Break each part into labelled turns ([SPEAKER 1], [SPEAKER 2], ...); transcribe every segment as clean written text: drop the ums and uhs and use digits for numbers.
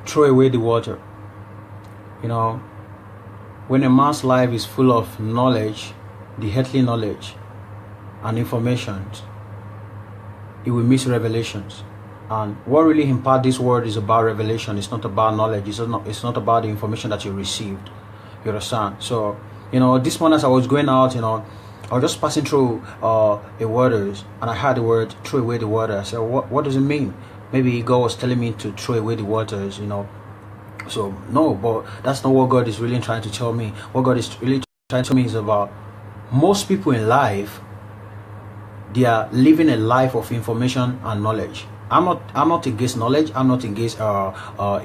[SPEAKER 1] throw away the water. You know, when a man's life is full of knowledge, the earthly knowledge and information, he will miss revelations. And what really impacts this word is about revelation. It's not about knowledge. It's not about the information that you received. You understand? So, you know, this morning as I was going out, you know, I was just passing through the waters, and I heard the word throw away the water. I said, what does it mean? Maybe God was telling me to throw away the waters, you know. So no, but that's not what God is really trying to tell me. What God is really trying to tell me is about most people in life, they are living a life of information and knowledge. I'm not against knowledge. I'm not against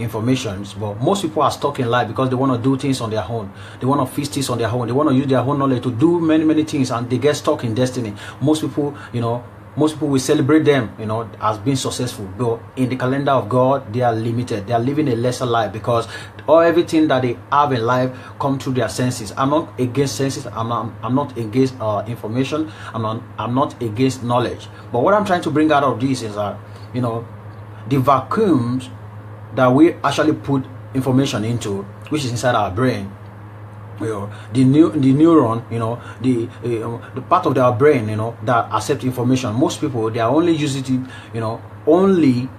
[SPEAKER 1] information. But most people are stuck in life because they want to do things on their own. They want to fix things on their own. They want to use their own knowledge to do many things, and they get stuck in destiny. Most people, you know, will celebrate them, you know, as being successful. But in the calendar of God, they are limited. They are living a lesser life because everything that they have in life come through their senses. I'm not against senses. I'm not against information. I'm not against knowledge. But what I'm trying to bring out of this is that, you know, the vacuums that we actually put information into, which is inside our brain, you know, the neuron, you know, the part of their brain, you know, that accept information. Most people, they are only using it, you know, only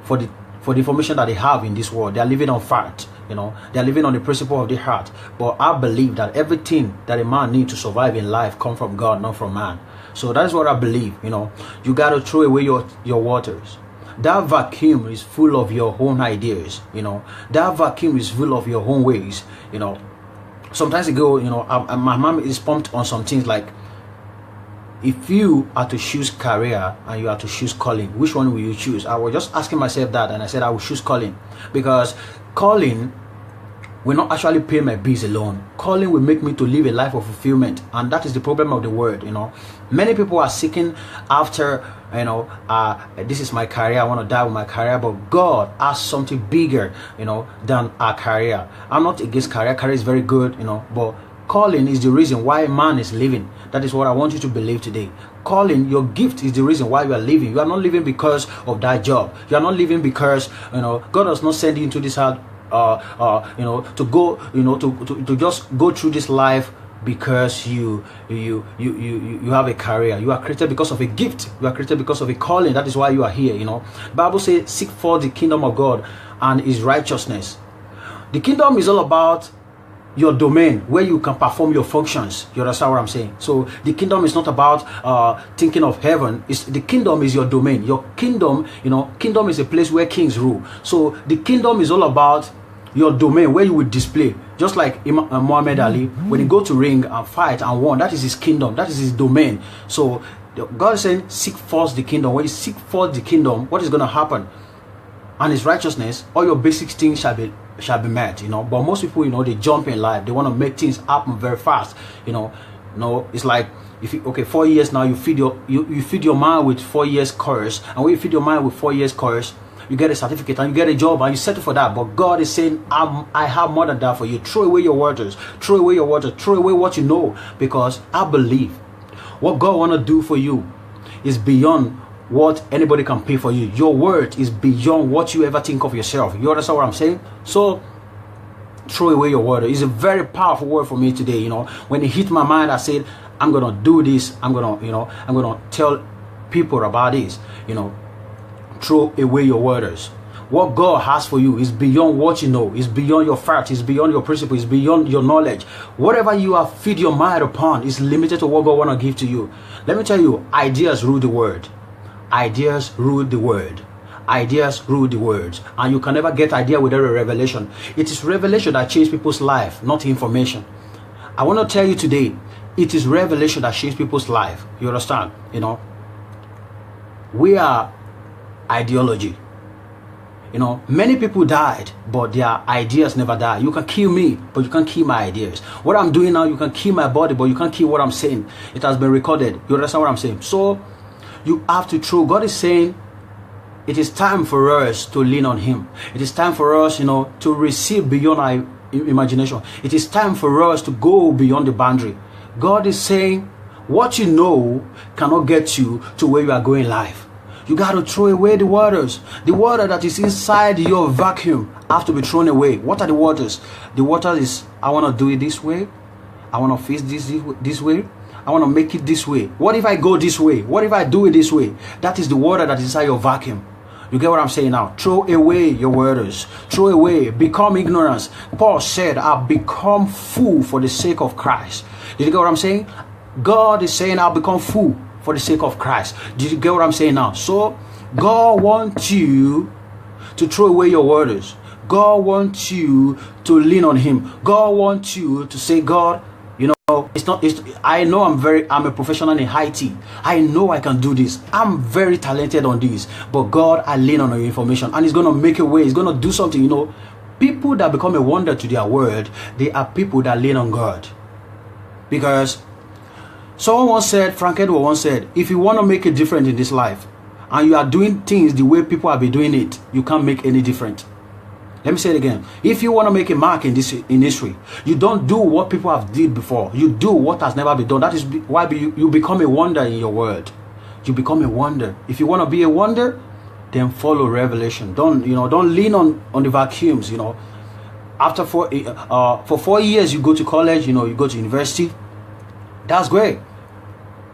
[SPEAKER 1] for the information that they have in this world. They are living on fact, you know, they are living on the principle of the heart. But I believe that everything that a man needs to survive in life come from God, not from man. So that's what I believe. You know, you got to throw away your waters. That vacuum is full of your own ideas. You know, that vacuum is full of your own ways. You know, sometimes ago, you know, my mom is pumped on some things like, if you are to choose career and you are to choose calling, which one will you choose? I was just asking myself that, and I said I will choose calling, because calling will not actually pay my bills alone. Calling will make me to live a life of fulfillment, and that is the problem of the world. You know, many people are seeking after, you know, this is my career, I want to die with my career, but God has something bigger, you know, than our career. I'm not against career. Career is very good, you know, but calling is the reason why man is living. That is what I want you to believe today. Calling, your gift, is the reason why you are living. You are not living because of that job. You are not living because, you know, God does not send you into this earth, you know, to go, you know, to just go through this life because you have a career. You are created because of a gift. You are created because of a calling. That is why you are here. You know, the Bible says, seek for the kingdom of God and his righteousness. The kingdom is all about your domain where you can perform your functions. You understand what I'm saying? So the kingdom is not about thinking of heaven. The kingdom is your domain. Your kingdom, you know, kingdom is a place where kings rule. So the kingdom is all about your domain where you will display. Just like Muhammad Ali, when he go to ring and fight and won, that is his kingdom. That is his domain. So God is saying, seek first the kingdom. When you seek first the kingdom, what is going to happen? And his righteousness, all your basic things shall be met, you know. But most people, you know, they jump in life. They want to make things happen very fast, you know. No, it's like, if you, okay, 4 years now, you feed your mind with 4 years course, and when you feed your mind with 4 years course, you get a certificate and you get a job and you settle for that. But God is saying, I have more than that for you. Throw away your waters. Throw away your water. Throw away what you know, because I believe what God want to do for you is beyond what anybody can pay for you. Your word is beyond what you ever think of yourself. You understand what I'm saying? So throw away your water. It's a very powerful word for me today. You know, when it hit my mind, I said, I'm gonna do this. I'm gonna tell people about this. You know, throw away your waters. What God has for you is beyond what you know. It's beyond your fact. It's beyond your principle. It's beyond your knowledge. Whatever you have feed your mind upon is limited to what God want to give to you. Let me tell you, ideas rule the world. Ideas rule the world. Ideas rule the world. And you can never get idea without a revelation. It is revelation that changes people's life, not information. I want to tell you today, it is revelation that changes people's life. You understand? You know, we are ideology. You know, many people died, but their ideas never die. You can kill me, but you can't kill my ideas. What I'm doing now, you can kill my body, but you can't kill what I'm saying. It has been recorded. You understand what I'm saying? So you have to throw. God is saying, it is time for us to lean on him. It is time for us, you know, to receive beyond our imagination. It is time for us to go beyond the boundary. God is saying, what you know cannot get you to where you are going in life. You got to throw away the waters. The water that is inside your vacuum have to be thrown away. What are the waters? The water is, I want to do it this way. I want to face this way. I want to make it this way. What if I go this way? What if I do it this way? That is the water that is inside your vacuum. You get what I'm saying now? Throw away your waters. Throw away. Become ignorance. Paul said, I've become fool for the sake of Christ. Did you get what I'm saying? God is saying, I'll become fool for the sake of Christ. Did you get what I'm saying now? So God wants you to throw away your waters. God wants you to lean on him. God wants you to say, God, you know, I know I'm a professional in IT. I know I can do this. I'm very talented on this. But God, I lean on your information, and he's going to make a way. He's going to do something, you know. People that become a wonder to their world, they are people that lean on God. Because someone once said, Frank Edward once said, if you want to make a difference in this life, and you are doing things the way people have been doing it, you can't make any difference. Let me say it again. If you want to make a mark in history, you don't do what people have did before. You do what has never been done. That is why you become a wonder in your world. You become a wonder. If you want to be a wonder, then follow revelation. Don't lean on the vacuums. You know, after for 4 years you go to college. You know, you go to university. That's great.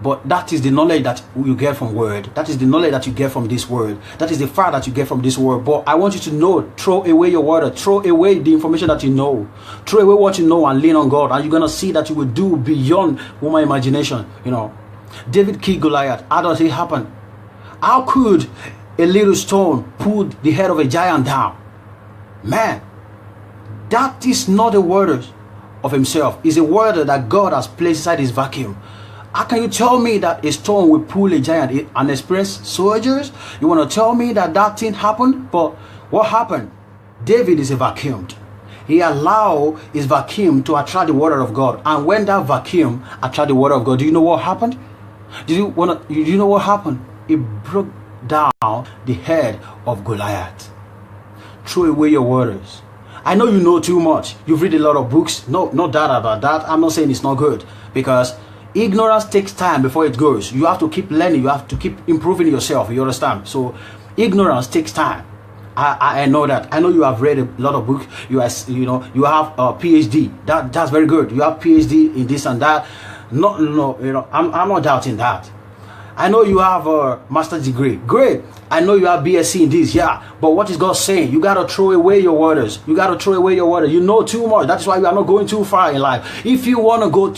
[SPEAKER 1] But that is the knowledge that you get from word. That is the knowledge that you get from this word. That is the fire that you get from this word. But I want you to know, throw away your water. Throw away the information that you know. Throw away what you know and lean on God. And you're going to see that you will do beyond human imagination. You know, David killed Goliath. How does it happen? How could a little stone pull the head of a giant down? Man, that is not a word of himself. It's a word that God has placed inside his vacuum. How can you tell me that a stone will pull a giant? An experienced soldiers? You want to tell me that thing happened? But what happened? David is a vacuum. He allowed his vacuum to attract the word of God. And when that vacuum attracted the word of God, do you know what happened? Do you know what happened? It broke down the head of Goliath. Throw away your waters. I know you know too much. You've read a lot of books. No doubt about that. I'm not saying it's not good, because ignorance takes time before it goes. You have to keep learning. You have to keep improving yourself. You understand? So ignorance takes time. I know that. I know you have read a lot of books. You have a PhD. That's very good. You have PhD in this and that. No, I'm not doubting that. I know you have a master's degree. Great. I know you have BSc in this. Yeah. But what is God saying? You got to throw away your waters. You got to throw away your waters. You know too much. That is why you are not going too far in life. If you want to go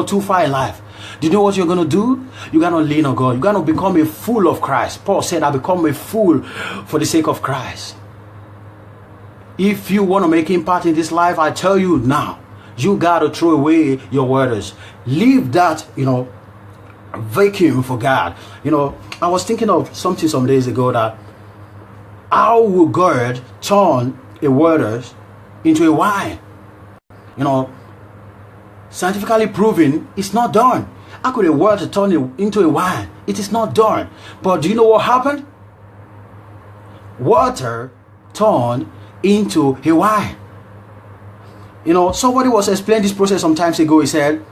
[SPEAKER 1] too far in life, do you know what you're going to do? You're going to lean on God. You're going to become a fool of Christ. Paul said, I become a fool for the sake of Christ. If you want to make impact in this life, I tell you now, you got to throw away your waters. Leave that, vacuum for God. I was thinking of something some days ago, that how will God turn a waters into a wine? Scientifically proven, it's not done. How could a water turn it into a wine? It is not done. But do you know what happened? Water turned into a wine. Somebody was explaining this process some time ago. He said,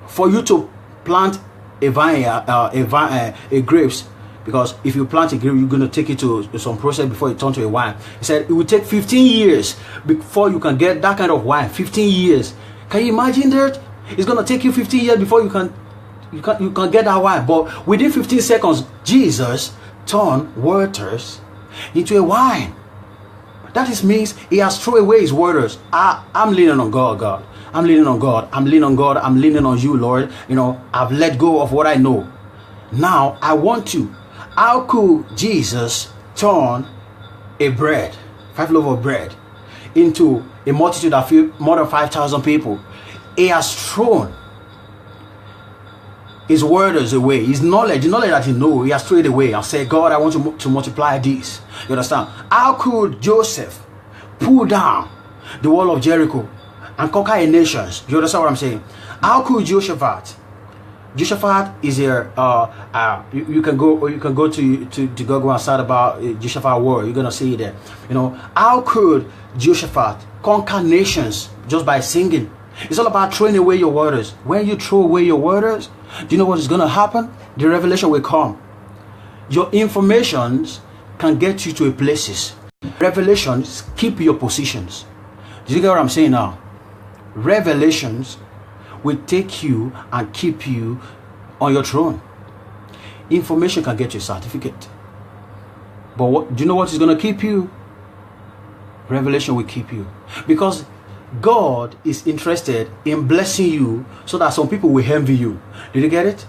[SPEAKER 1] for you to plant a grapes, because if you plant a grape, you're going to take it to some process before it turns to a wine. He said it will take 15 years before you can get that kind of wine. 15 years. Can you imagine that? It's going to take you 15 years before you can get that wine. But within 15 seconds, Jesus turned waters into a wine. That means he has thrown away his waters. I'm leaning on God. I'm leaning on God. I'm leaning on God. I'm leaning on you, Lord. I've let go of what I know. Now I want to. How could Jesus turn a bread, 5 loaves of bread, into a multitude of more than 5,000 people? He has thrown his waters away, his knowledge, the knowledge that he knows, he has thrown it away and said, God, I want to multiply this. You understand? How could Joseph pull down the wall of Jericho and conquer a nation? You understand what I'm saying? How could Jehoshaphat is here. You can go to Google and start about Jehoshaphat war. You're gonna see it there. How could Jehoshaphat conquer nations just by singing? It's all about throwing away your waters. When you throw away your waters, do you know what is gonna happen? The revelation will come. Your informations can get you to a places. Revelations keep your positions. Do you get what I'm saying now? Revelations will take you and keep you on your throne. Information can get you a certificate. But do you know what is going to keep you? Revelation will keep you. Because God is interested in blessing you so that some people will envy you. Did you get it?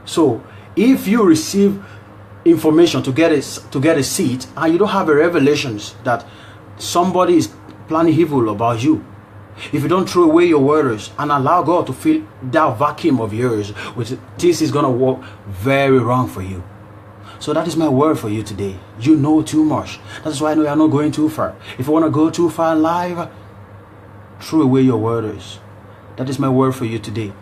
[SPEAKER 1] So if you receive information to get a seat and you don't have a revelations that somebody is planning evil about you, if you don't throw away your words and allow God to fill that vacuum of yours, which this is going to work very wrong for you. So that is my word for you today. You know too much. That's why I know you're not going too far. If you want to go too far in life, throw away your words. That is my word for you today.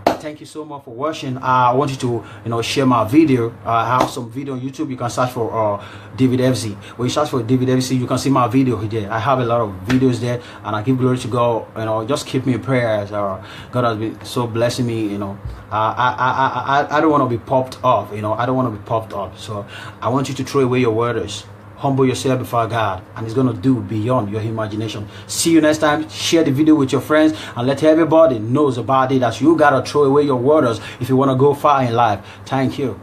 [SPEAKER 1] Thank you so much for watching. I want you to share my video. I have some video on YouTube. You can search for David FZ. When you search for David FZ, you can see my video there. I have a lot of videos there, and I give glory to God. Just keep me in prayers. God has been so blessing me. I don't want to be popped off. I don't want to be popped up. So I want you to throw away your words. Humble yourself before God, and He's going to do beyond your imagination. See you next time. Share the video with your friends and let everybody knows about it, that you got to throw away your words if you want to go far in life. Thank you.